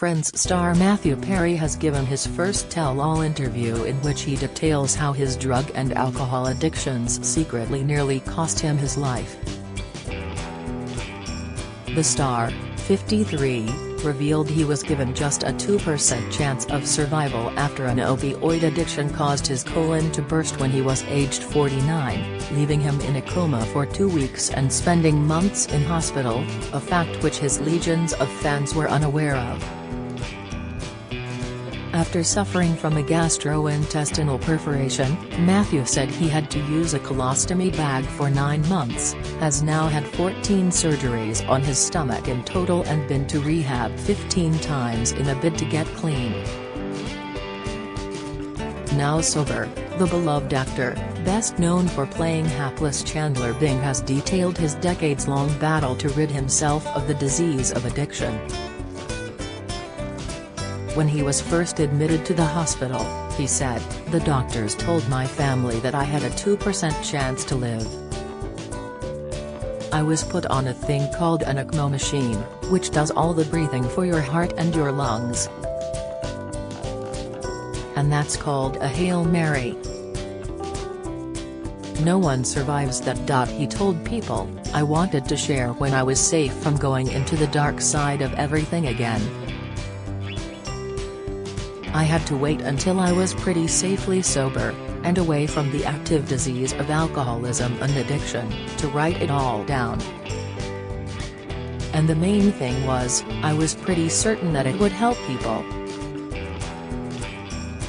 Friends star Matthew Perry has given his first tell-all interview in which he details how his drug and alcohol addictions secretly nearly cost him his life. The star, 53, revealed he was given just a 2% chance of survival after an opioid addiction caused his colon to burst when he was aged 49, leaving him in a coma for 2 weeks and spending months in hospital, a fact which his legions of fans were unaware of. After suffering from a gastrointestinal perforation, Matthew said he had to use a colostomy bag for 9 months, has now had 14 surgeries on his stomach in total and been to rehab 15 times in a bid to get clean. Now sober, the beloved actor, best known for playing hapless Chandler Bing, has detailed his decades-long battle to rid himself of the disease of addiction. When he was first admitted to the hospital, he said, "The doctors told my family that I had a 2% chance to live. I was put on a thing called an ECMO machine, which does all the breathing for your heart and your lungs. And that's called a Hail Mary. No one survives that." He told People, "I wanted to share when I was safe from going into the dark side of everything again. I had to wait until I was pretty safely sober, and away from the active disease of alcoholism and addiction, to write it all down. And the main thing was, I was pretty certain that it would help people."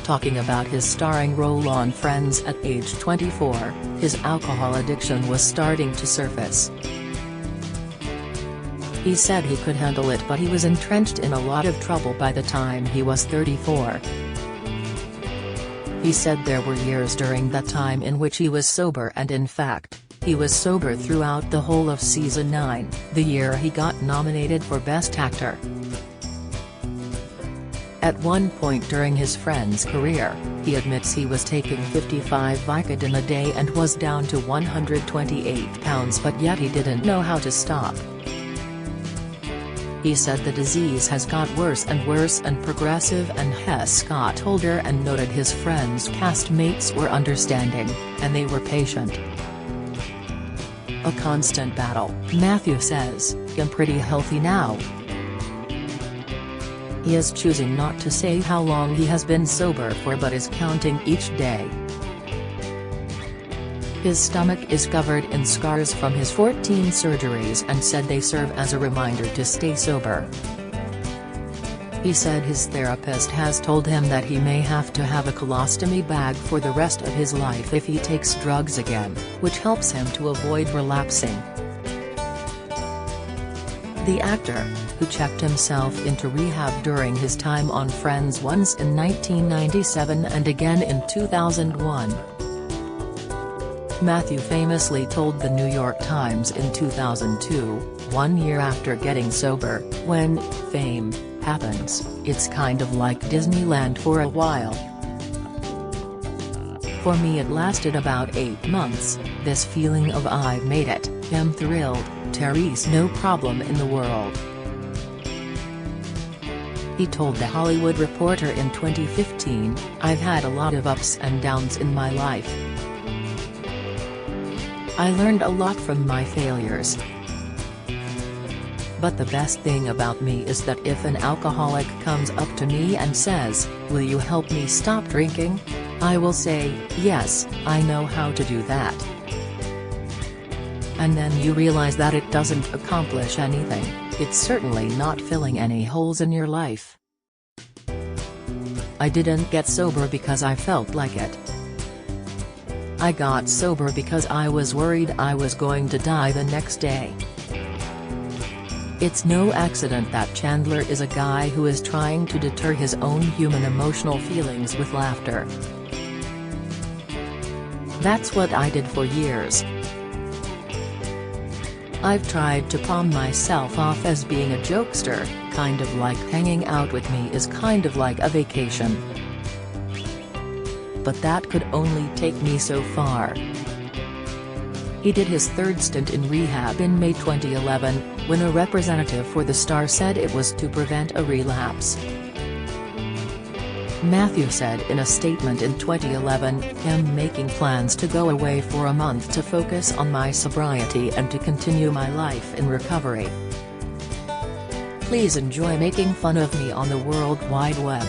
Talking about his starring role on Friends at age 24, his alcohol addiction was starting to surface. He said he could handle it, but he was entrenched in a lot of trouble by the time he was 34. He said there were years during that time in which he was sober, and in fact, he was sober throughout the whole of season 9, the year he got nominated for Best Actor. At one point during his Friends career, he admits he was taking 55 Vicodin a day and was down to 128 pounds, but yet he didn't know how to stop. He said the disease has got worse and progressive, and Hess got older, and noted his friends' castmates were understanding, and they were patient. A constant battle, Matthew says. "I'm pretty healthy now." He is choosing not to say how long he has been sober for, but is counting each day. His stomach is covered in scars from his 14 surgeries, and said they serve as a reminder to stay sober. He said his therapist has told him that he may have to have a colostomy bag for the rest of his life if he takes drugs again, which helps him to avoid relapsing. The actor, who checked himself into rehab during his time on Friends once in 1997 and again in 2001. Matthew famously told the New York Times in 2002, 1 year after getting sober, "When fame happens, it's kind of like Disneyland for a while. For me it lasted about 8 months, this feeling of I've made it, I'm thrilled, Terry's no problem in the world." He told The Hollywood Reporter in 2015, "I've had a lot of ups and downs in my life. I learned a lot from my failures. But the best thing about me is that if an alcoholic comes up to me and says, 'Will you help me stop drinking?' I will say, 'Yes, I know how to do that.' And then you realize that it doesn't accomplish anything, it's certainly not filling any holes in your life. I didn't get sober because I felt like it. I got sober because I was worried I was going to die the next day." It's no accident that Chandler is a guy who is trying to deter his own human emotional feelings with laughter. "That's what I did for years. I've tried to palm myself off as being a jokester, kind of like hanging out with me is kind of like a vacation. But that could only take me so far." He did his third stint in rehab in May 2011, when a representative for the star said it was to prevent a relapse. Matthew said in a statement in 2011, "I'm making plans to go away for a month to focus on my sobriety and to continue my life in recovery. Please enjoy making fun of me on the World Wide Web."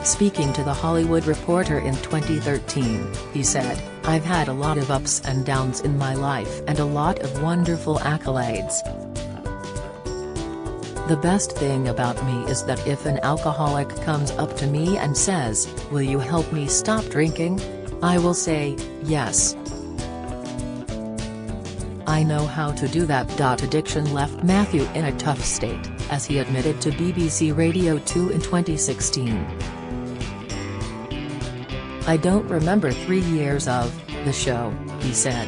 Speaking to The Hollywood Reporter in 2013, he said, "I've had a lot of ups and downs in my life and a lot of wonderful accolades. The best thing about me is that if an alcoholic comes up to me and says, 'Will you help me stop drinking?' I will say, 'Yes. I know how to do that.'" Addiction left Matthew in a tough state, as he admitted to BBC Radio 2 in 2016. "I don't remember 3 years of the show," he said.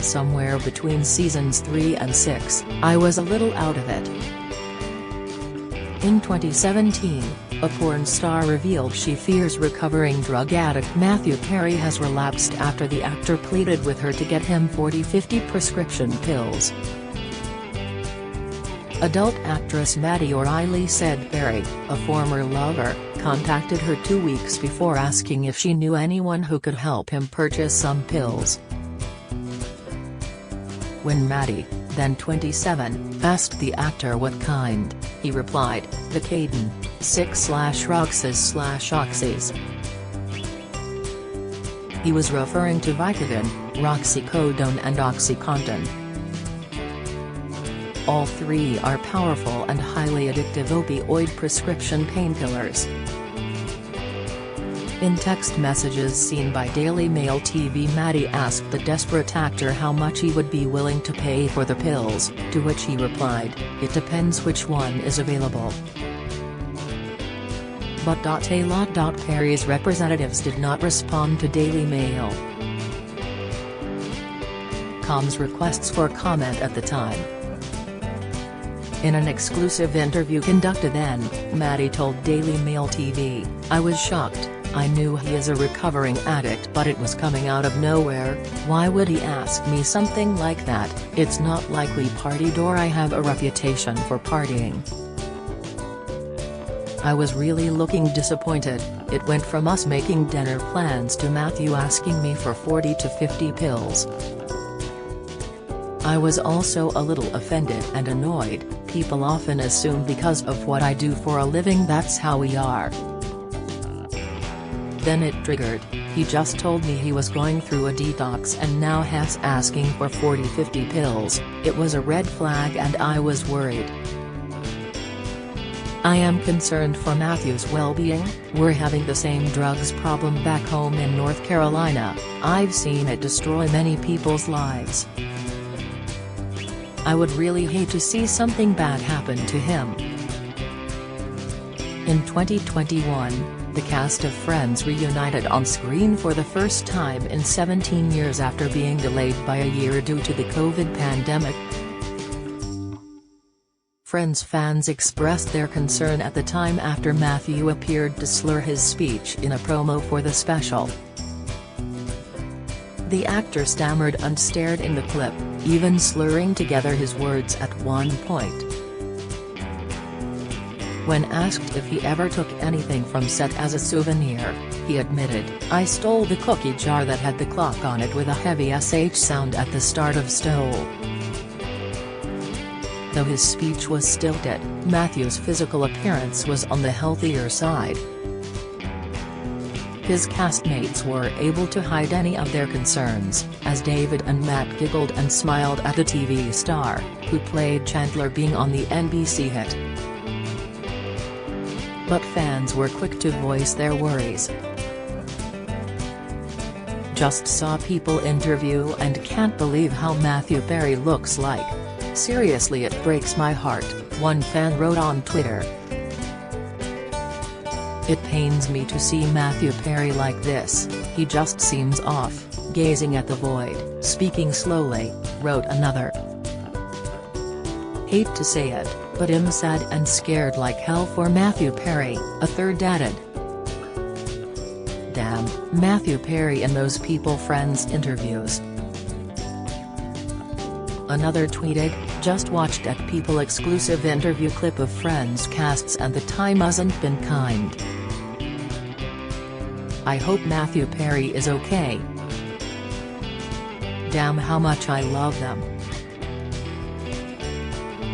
"Somewhere between seasons 3 and 6, I was a little out of it." In 2017, a porn star revealed she fears recovering drug addict Matthew Perry has relapsed after the actor pleaded with her to get him 40-50 prescription pills. Adult actress Maddie O'Reilly said Perry, a former lover, contacted her 2 weeks before asking if she knew anyone who could help him purchase some pills. When Maddie, then 27, asked the actor what kind, he replied, "Vicodin, 6/Roxas/Oxys." He was referring to Vicodin, roxicodone and OxyContin. All three are powerful and highly addictive opioid prescription painkillers. In text messages seen by Daily Mail TV, Maddie asked the desperate actor how much he would be willing to pay for the pills, to which he replied, "It depends which one is available." But a lot. Perry's representatives did not respond to Daily Mail .com's requests for comment at the time. In an exclusive interview conducted then, Maddie told Daily Mail TV, "I was shocked. I knew he is a recovering addict, but it was coming out of nowhere. Why would he ask me something like that? It's not like we partied or I have a reputation for partying. I was really looking disappointed. It went from us making dinner plans to Matthew asking me for 40 to 50 pills. I was also a little offended and annoyed. People often assume because of what I do for a living that's how we are. Then it triggered. He just told me he was going through a detox and now he's asking for 40-50 pills. It was a red flag and I was worried. I am concerned for Matthew's well-being. We're having the same drugs problem back home in North Carolina. I've seen it destroy many people's lives. I would really hate to see something bad happen to him." In 2021, the cast of Friends reunited on screen for the first time in 17 years after being delayed by a year due to the COVID pandemic. Friends fans expressed their concern at the time after Matthew appeared to slur his speech in a promo for the special. The actor stammered and stared in the clip, even slurring together his words at one point. When asked if he ever took anything from set as a souvenir, he admitted, "I stole the cookie jar that had the clock on it with a heavy SH sound at the start of stole." Though his speech was stilted, Matthew's physical appearance was on the healthier side. His castmates were able to hide any of their concerns, as David and Matt giggled and smiled at the TV star, who played Chandler Bing on the NBC hit. But fans were quick to voice their worries. "Just saw people interview and can't believe how Matthew Perry looks like. Seriously, it breaks my heart," one fan wrote on Twitter. "It pains me to see Matthew Perry like this, he just seems off, gazing at the void, speaking slowly," wrote another. "Hate to say it, but I'm sad and scared like hell for Matthew Perry," a third added. Damn, Matthew Perry in those People Friends interviews. Another tweeted, "Just watched at People exclusive interview clip of Friends casts and the time hasn't been kind. I hope Matthew Perry is okay. Damn how much I love them."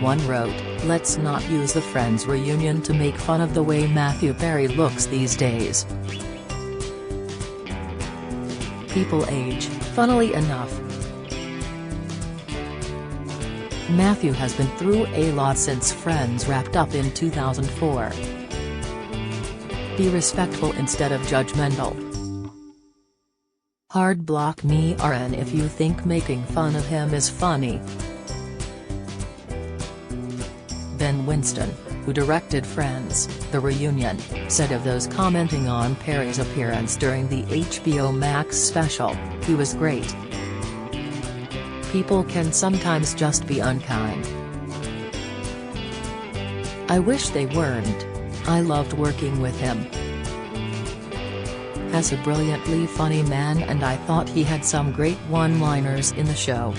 One wrote, "Let's not use the Friends reunion to make fun of the way Matthew Perry looks these days. People age, funnily enough. Matthew has been through a lot since Friends wrapped up in 2004. Be respectful instead of judgmental. Hard block me RN if you think making fun of him is funny." Ben Winston, who directed Friends, the reunion, said of those commenting on Perry's appearance during the HBO Max special, "He was great. People can sometimes just be unkind. I wish they weren't. I loved working with him. As a brilliantly funny man, and I thought he had some great one-liners in the show.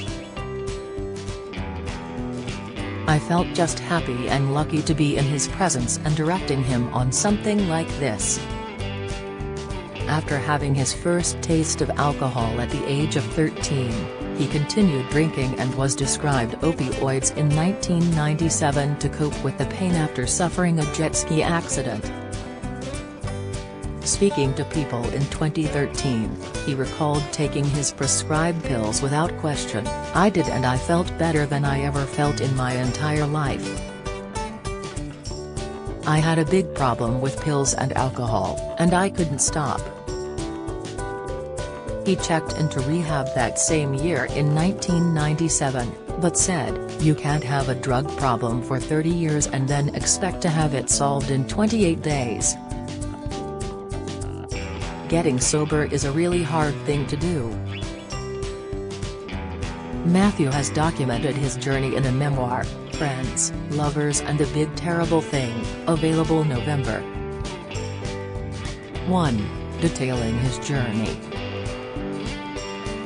I felt just happy and lucky to be in his presence and directing him on something like this." After having his first taste of alcohol at the age of 13, he continued drinking and was prescribed opioids in 1997 to cope with the pain after suffering a jet ski accident. Speaking to People in 2013, he recalled taking his prescribed pills without question. "I did, and I felt better than I ever felt in my entire life. I had a big problem with pills and alcohol, and I couldn't stop." He checked into rehab that same year in 1997, but said, "You can't have a drug problem for 30 years and then expect to have it solved in 28 days. Getting sober is a really hard thing to do." Matthew has documented his journey in a memoir, Friends, Lovers and the Big Terrible Thing, available November 1, detailing his journey.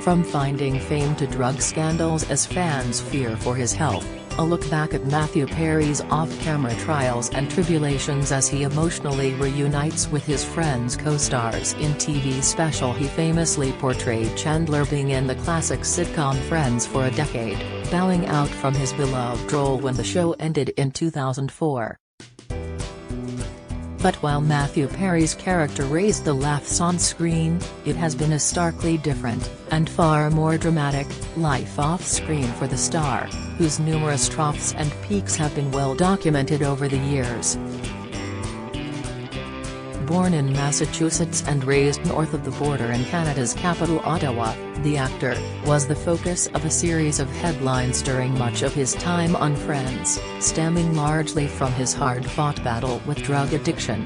From finding fame to drug scandals as fans fear for his health, a look back at Matthew Perry's off-camera trials and tribulations as he emotionally reunites with his Friends co-stars. In TV special, he famously portrayed Chandler being in the classic sitcom Friends for a decade, bowing out from his beloved role when the show ended in 2004. But while Matthew Perry's character raised the laughs on screen, it has been a starkly different, and far more dramatic, life off-screen for the star, whose numerous troughs and peaks have been well documented over the years. Born in Massachusetts and raised north of the border in Canada's capital Ottawa, the actor was the focus of a series of headlines during much of his time on Friends, stemming largely from his hard-fought battle with drug addiction.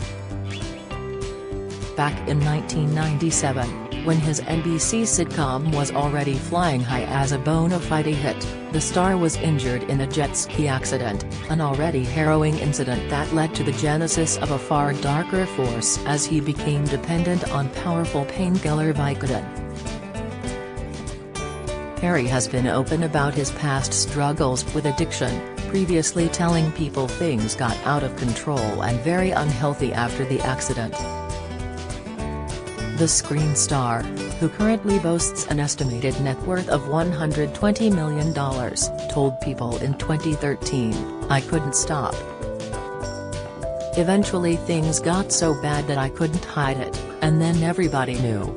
Back in 1997, when his NBC sitcom was already flying high as a bona fide hit, the star was injured in a jet ski accident, an already harrowing incident that led to the genesis of a far darker force as he became dependent on powerful painkiller Vicodin. Perry has been open about his past struggles with addiction, previously telling People things got out of control and very unhealthy after the accident. The screen star, who currently boasts an estimated net worth of $120 million, told People in 2013, "I couldn't stop. Eventually things got so bad that I couldn't hide it, and then everybody knew."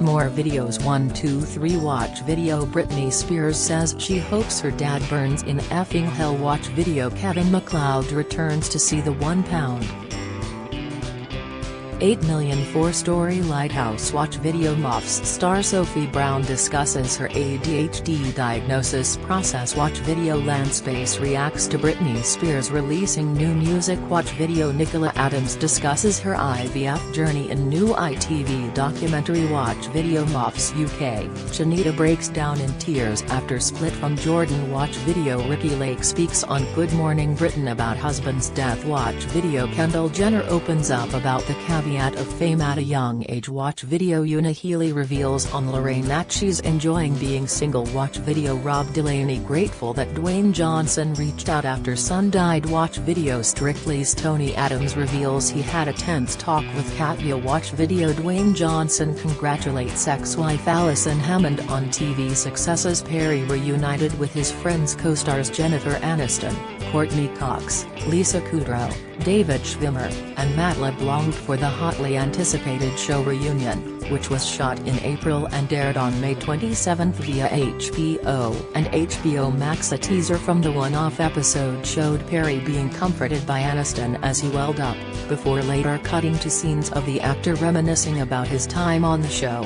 More videos. 123 Watch video. Britney Spears says she hopes her dad burns in effing hell. Watch video. Kevin MacLeod returns to see the £1.8 million four-story lighthouse. Watch video. MOF's star Sophie Brown discusses her ADHD diagnosis process. Watch video. Landspace reacts to Britney Spears releasing new music. Watch video. Nicola Adams discusses her IVF journey in new ITV documentary. Watch video. MOF's UK, Shanita breaks down in tears after split from Jordan. Watch video. Ricki Lake speaks on Good Morning Britain about husband's death. Watch video. Kendall Jenner opens up about the caveat Zenyatta of fame at a young age. Watch video. Una Healy reveals on Lorraine that she's enjoying being single. Watch video. Rob Delaney grateful that Dwayne Johnson reached out after son died. Watch video. Strictly's Tony Adams reveals he had a tense talk with Katya. Watch video. Dwayne Johnson congratulates ex-wife Alison Hammond on TV successes. Perry reunited with his Friends co-stars Jennifer Aniston, Courtney Cox, Lisa Kudrow, David Schwimmer, and Matt LeBlanc for the hotly anticipated show Reunion, which was shot in April and aired on May 27 via HBO and HBO Max. A teaser from the one-off episode showed Perry being comforted by Aniston as he welled up, before later cutting to scenes of the actor reminiscing about his time on the show.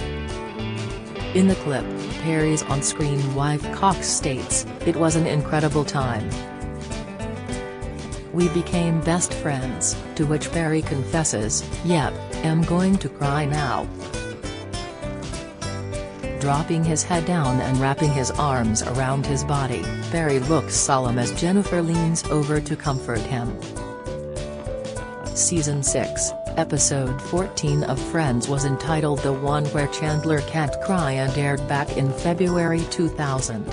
In the clip, Perry's on-screen wife Cox states, "It was an incredible time. We became best friends," to which Perry confesses, "Yep, I'm going to cry now." Dropping his head down and wrapping his arms around his body, Perry looks solemn as Jennifer leans over to comfort him. Season 6, Episode 14 of Friends was entitled The One Where Chandler Can't Cry and aired back in February 2000.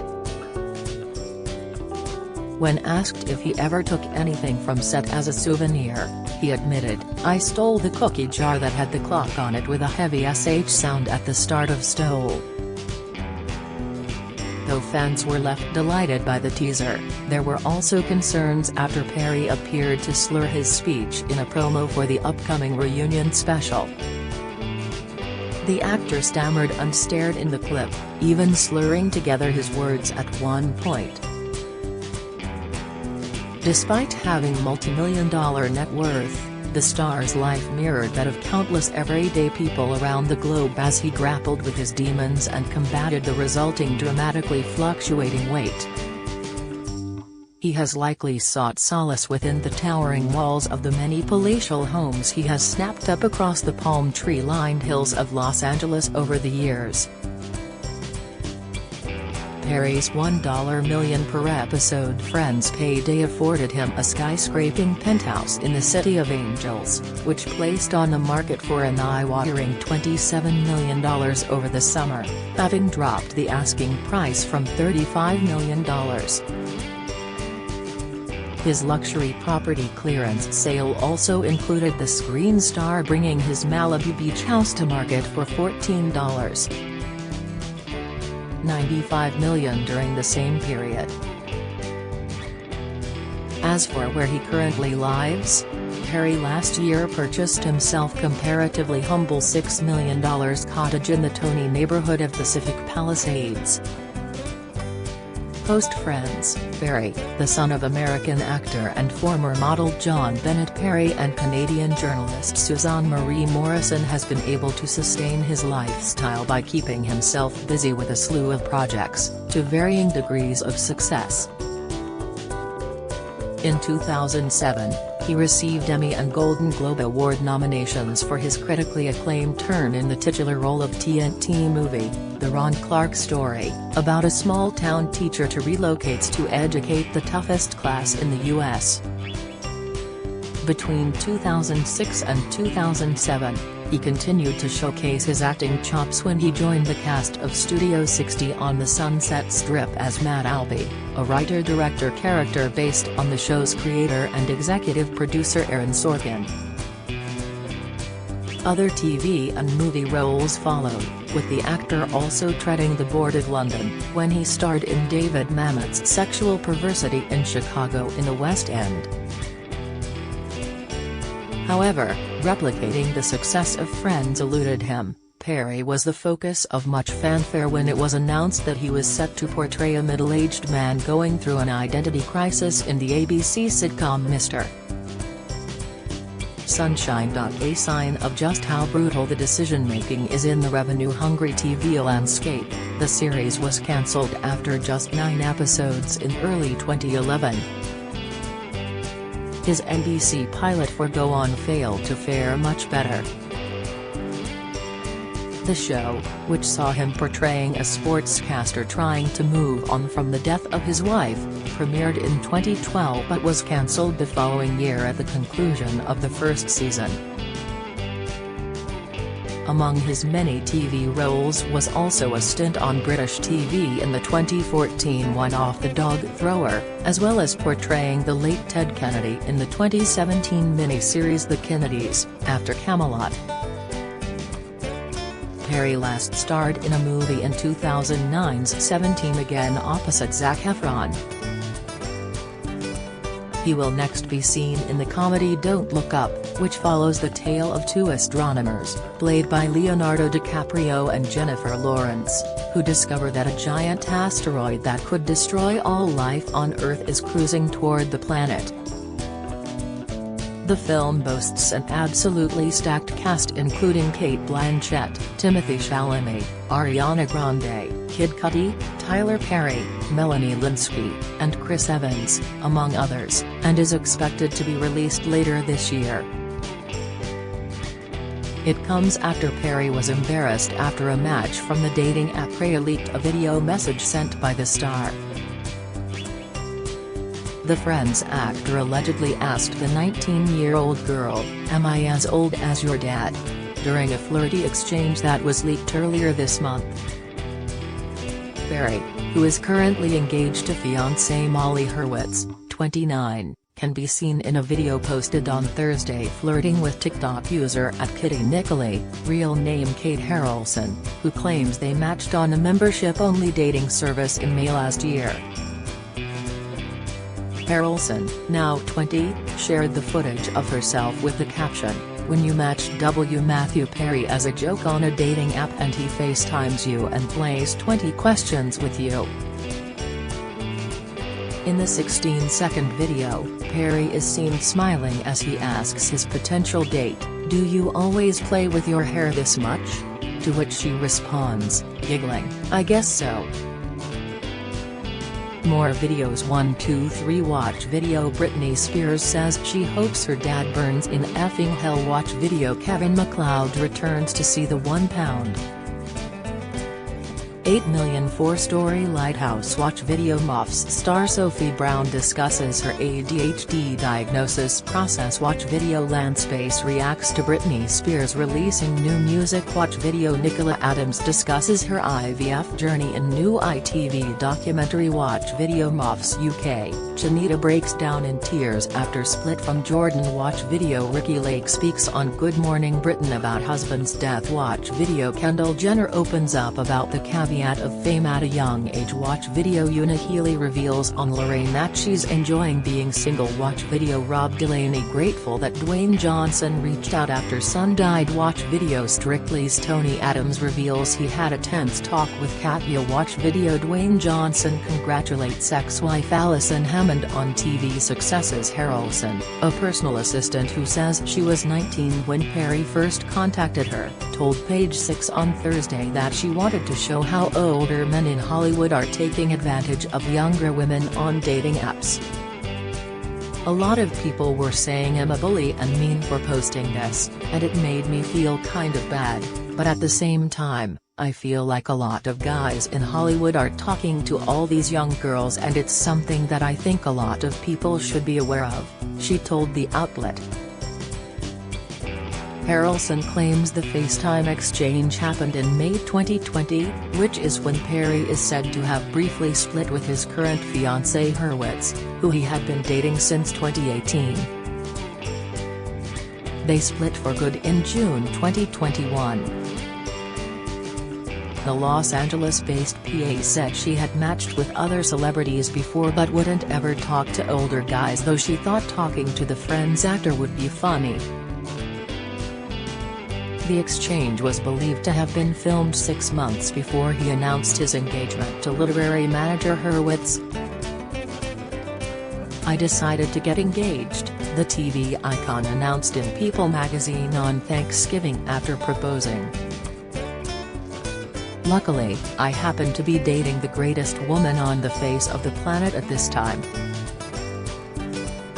When asked if he ever took anything from set as a souvenir, he admitted, "I stole the cookie jar that had the clock on it with a heavy SH sound at the start of Stole." Though fans were left delighted by the teaser, there were also concerns after Perry appeared to slur his speech in a promo for the upcoming Reunion special. The actor stammered and stared in the clip, even slurring together his words at one point. Despite having multi-million-dollar net worth, the star's life mirrored that of countless everyday people around the globe as he grappled with his demons and combated the resulting dramatically fluctuating weight. He has likely sought solace within the towering walls of the many palatial homes he has snapped up across the palm tree-lined hills of Los Angeles over the years. Perry's $1 million per episode Friends payday afforded him a skyscraping penthouse in the City of Angels, which placed on the market for an eye-watering $27 million over the summer, having dropped the asking price from $35 million. His luxury property clearance sale also included the screen star bringing his Malibu beach house to market for $14.95 million during the same period. As for where he currently lives, Perry last year purchased himself comparatively humble $6 million cottage in the Tony neighborhood of Pacific Palisades. Post-Friends, Perry, the son of American actor and former model John Bennett Perry and Canadian journalist Suzanne Marie Morrison, has been able to sustain his lifestyle by keeping himself busy with a slew of projects, to varying degrees of success. In 2007, he received Emmy and Golden Globe Award nominations for his critically acclaimed turn in the titular role of TNT movie, The Ron Clark Story, about a small-town teacher who relocates to educate the toughest class in the U.S. Between 2006 and 2007, he continued to showcase his acting chops when he joined the cast of Studio 60 on the Sunset Strip as Matt Albee, a writer-director character based on the show's creator and executive producer Aaron Sorkin. Other TV and movie roles followed, with the actor also treading the board of London, when he starred in David Mamet's Sexual Perversity in Chicago in the West End. However, replicating the success of Friends eluded him. Perry was the focus of much fanfare when it was announced that he was set to portray a middle-aged man going through an identity crisis in the ABC sitcom Mr. Sunshine. A sign of just how brutal the decision-making is in the revenue-hungry TV landscape, the series was cancelled after just 9 episodes in early 2011. His NBC pilot for Go On failed to fare much better. The show, which saw him portraying a sportscaster trying to move on from the death of his wife, premiered in 2012 but was cancelled the following year at the conclusion of the first season. Among his many TV roles was also a stint on British TV in the 2014 one-off The Dog Thrower, as well as portraying the late Ted Kennedy in the 2017 miniseries The Kennedys, after Camelot. Perry last starred in a movie in 2009's 17 Again opposite Zac Efron. He will next be seen in the comedy Don't Look Up, which follows the tale of two astronomers, played by Leonardo DiCaprio and Jennifer Lawrence, who discover that a giant asteroid that could destroy all life on Earth is cruising toward the planet. The film boasts an absolutely stacked cast including Cate Blanchett, Timothée Chalamet, Ariana Grande, Kid Cudi, Tyler Perry, Melanie Lynskey, and Chris Evans, among others, and is expected to be released later this year. It comes after Perry was embarrassed after a match from the dating app Raya leaked a video message sent by the star. The Friends actor allegedly asked the 19-year-old girl, "Am I as old as your dad?" during a flirty exchange that was leaked earlier this month. Perry, who is currently engaged to fiancée Molly Hurwitz, 29, can be seen in a video posted on Thursday flirting with TikTok user @KittyNicolay, real name Kate Harrelson, who claims they matched on a membership-only dating service in May last year. Harrelson, now 20, shared the footage of herself with the caption, "When you matched Matthew Perry as a joke on a dating app and he FaceTimes you and plays 20 questions with you." In the 16-second video, Perry is seen smiling as he asks his potential date, "Do you always play with your hair this much?" To which she responds, giggling, "I guess so." More videos 1 2 3 Watch video Britney Spears says she hopes her dad burns in effing hell. Watch video Kevin MacLeod returns to see the £1.8 million four-story lighthouse. Watch video MOFs star Sophie Brown discusses her ADHD diagnosis process. Watch video Landspace reacts to Britney Spears releasing new music. Watch video Nicola Adams discusses her IVF journey in new ITV documentary. Watch video MOFs UK, Janita breaks down in tears after split from Jordan. Watch video Ricki Lake speaks on Good Morning Britain about husband's death. Watch video Kendall Jenner opens up about the caveat of fame at a young age. Watch video Una Healy reveals on Lorraine that she's enjoying being single. Watch video Rob Delaney grateful that Dwayne Johnson reached out after son died. Watch video Strictly's Tony Adams reveals he had a tense talk with Katya. Watch video Dwayne Johnson congratulates ex-wife Alison Hammond on TV successes. Harrelson, a personal assistant who says she was 19 when Perry first contacted her, told Page Six on Thursday that she wanted to show how older men in Hollywood are taking advantage of younger women on dating apps. "A lot of people were saying I'm a bully and mean for posting this, and it made me feel kind of bad, but at the same time, I feel like a lot of guys in Hollywood are talking to all these young girls and it's something that I think a lot of people should be aware of," she told the outlet. Harrelson claims the FaceTime exchange happened in May 2020, which is when Perry is said to have briefly split with his current fiancée Hurwitz, who he had been dating since 2018. They split for good in June 2021. The Los Angeles-based PA said she had matched with other celebrities before but wouldn't ever talk to older guys, though she thought talking to the Friends actor would be funny. The exchange was believed to have been filmed 6 months before he announced his engagement to literary manager Hurwitz. "I decided to get engaged," the TV icon announced in People magazine on Thanksgiving after proposing. "Luckily, I happen to be dating the greatest woman on the face of the planet at this time."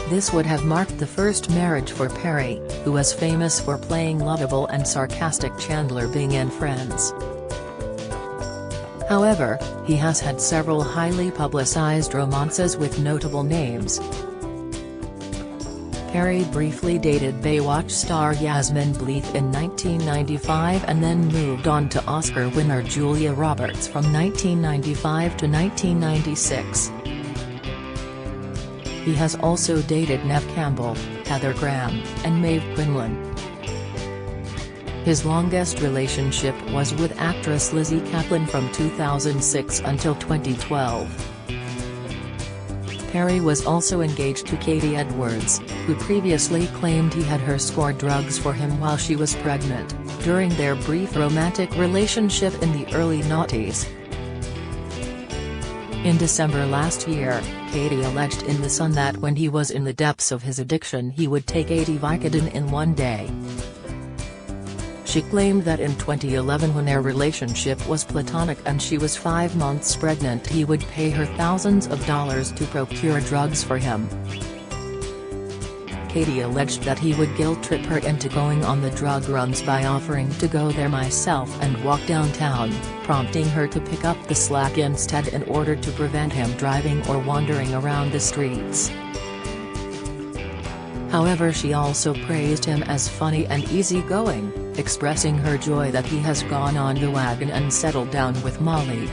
This would have marked the first marriage for Perry, who was famous for playing lovable and sarcastic Chandler Bing in Friends. However, he has had several highly publicized romances with notable names. Perry briefly dated Baywatch star Yasmin Bleeth in 1995 and then moved on to Oscar winner Julia Roberts from 1995 to 1996. He has also dated Neve Campbell, Heather Graham, and Maeve Quinlan. His longest relationship was with actress Lizzie Kaplan from 2006 until 2012. Perry was also engaged to Katie Edwards, who previously claimed he had her score drugs for him while she was pregnant, during their brief romantic relationship in the early noughties. In December last year, Katie alleged in The Sun that when he was in the depths of his addiction he would take 80 Vicodin in one day. She claimed that in 2011, when their relationship was platonic and she was 5 months pregnant, he would pay her thousands of dollars to procure drugs for him. Katie alleged that he would guilt-trip her into going on the drug runs by offering to go there myself and walk downtown, prompting her to pick up the slack instead in order to prevent him driving or wandering around the streets. However, she also praised him as funny and easygoing, expressing her joy that he has gone on the wagon and settled down with Molly.